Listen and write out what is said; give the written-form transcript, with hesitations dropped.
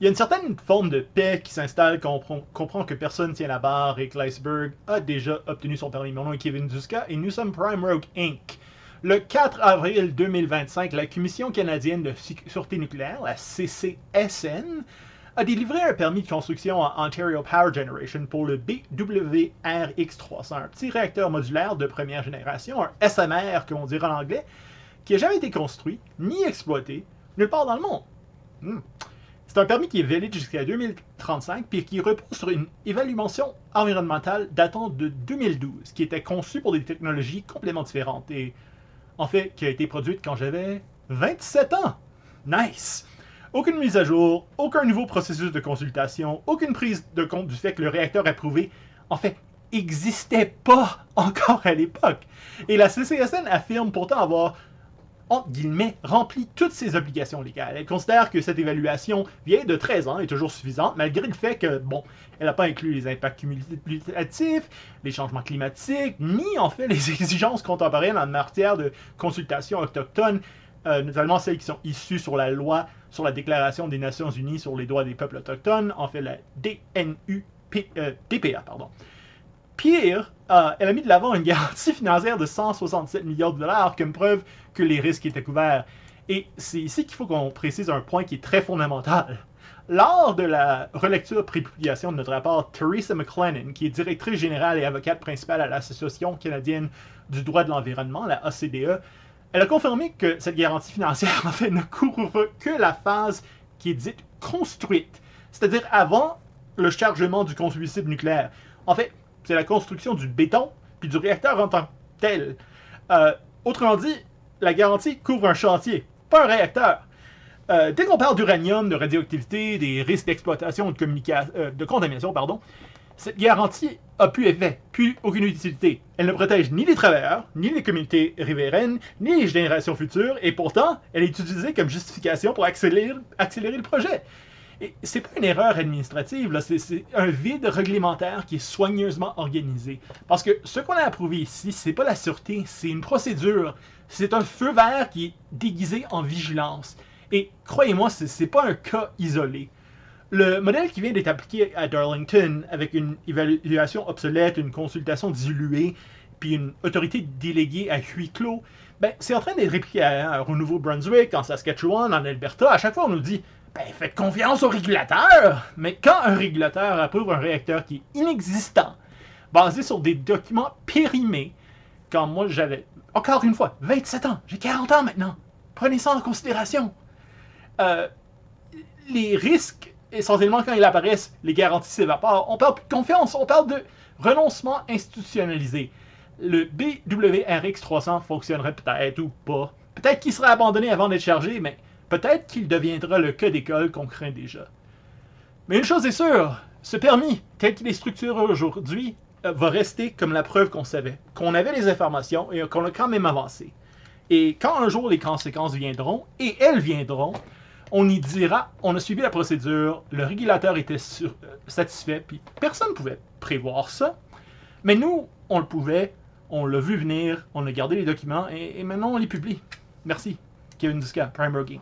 Il y a une certaine forme de paix qui s'installe quand on comprend que personne tient la barre et que l'iceberg a déjà obtenu son permis. Mon nom est Kevin Duska et nous sommes Prime Rogue Inc. Le 4 avril 2025, la Commission canadienne de sûreté nucléaire, la CCSN, a délivré un permis de construction à Ontario Power Generation pour le BWRX-300, un petit réacteur modulaire de première génération, un SMR comme on dirait en anglais, qui n'a jamais été construit ni exploité nulle part dans le monde. C'est un permis qui est valide jusqu'à 2035 puis qui repose sur une évaluation environnementale datant de 2012, qui était conçue pour des technologies complètement différentes et en fait qui a été produite quand j'avais 27 ans. Nice! Aucune mise à jour, aucun nouveau processus de consultation, aucune prise de compte du fait que le réacteur approuvé, en fait, n'existait pas encore à l'époque. Et la CCSN affirme pourtant avoir, entre guillemets, rempli toutes ses obligations légales. Elle considère que cette évaluation vieille de 13 ans est toujours suffisante, malgré le fait que, bon, elle n'a pas inclus les impacts cumulatifs, les changements climatiques, ni en fait les exigences contemporaines en matière de consultation autochtone, notamment celles qui sont issues sur la loi sur la Déclaration des Nations Unies sur les droits des peuples autochtones, en fait la DPA, pardon. Pire, elle a mis de l'avant une garantie financière de 167 milliards de dollars comme preuve que les risques étaient couverts. Et c'est ici qu'il faut qu'on précise un point qui est très fondamental. Lors de la relecture pré-publication de notre rapport, Teresa McLennan, qui est directrice générale et avocate principale à l'Association canadienne du droit de l'environnement, la ACDE, elle a confirmé que cette garantie financière, en fait, ne couvre que la phase qui est dite construite, c'est-à-dire avant le chargement du combustible nucléaire. En fait, c'est la construction du béton puis du réacteur en tant que tel. Autrement dit, la garantie couvre un chantier, pas un réacteur. Dès qu'on parle d'uranium, de radioactivité, des risques d'exploitation ou de contamination, cette garantie a plus effet, plus aucune utilité. Elle ne protège ni les travailleurs, ni les communautés riveraines, ni les générations futures, et pourtant, elle est utilisée comme justification pour accélérer le projet. Et c'est pas une erreur administrative, là, c'est un vide réglementaire qui est soigneusement organisé. Parce que ce qu'on a approuvé ici, c'est pas la sûreté, c'est une procédure. C'est un feu vert qui est déguisé en vigilance. Et croyez-moi, c'est pas un cas isolé. Le modèle qui vient d'être appliqué à Darlington, avec une évaluation obsolète, une consultation diluée, puis une autorité déléguée à huis clos, ben, c'est en train d'être répliqué au Nouveau-Brunswick, en Saskatchewan, en Alberta. À chaque fois, on nous dit ben, faites confiance au régulateur. Mais quand un régulateur approuve un réacteur qui est inexistant, basé sur des documents périmés, quand moi j'avais, encore une fois, 27 ans, j'ai 40 ans maintenant, prenez ça en considération. Les risques, essentiellement quand ils apparaissent, les garanties s'évaporent. On parle plus de confiance, on parle de renoncement institutionnalisé. Le BWRX 300 fonctionnerait peut-être ou pas. Peut-être qu'il serait abandonné avant d'être chargé, mais peut-être qu'il deviendra le cas d'école qu'on craint déjà. Mais une chose est sûre, ce permis, tel qu'il est structuré aujourd'hui, va rester comme la preuve qu'on savait, qu'on avait les informations et qu'on a quand même avancé. Et quand un jour les conséquences viendront, et elles viendront, on y dira, on a suivi la procédure, le régulateur était satisfait, puis personne ne pouvait prévoir ça. Mais nous, on le pouvait, on l'a vu venir, on a gardé les documents, et maintenant on les publie. Merci. Kevin Duska, Prime Rogue.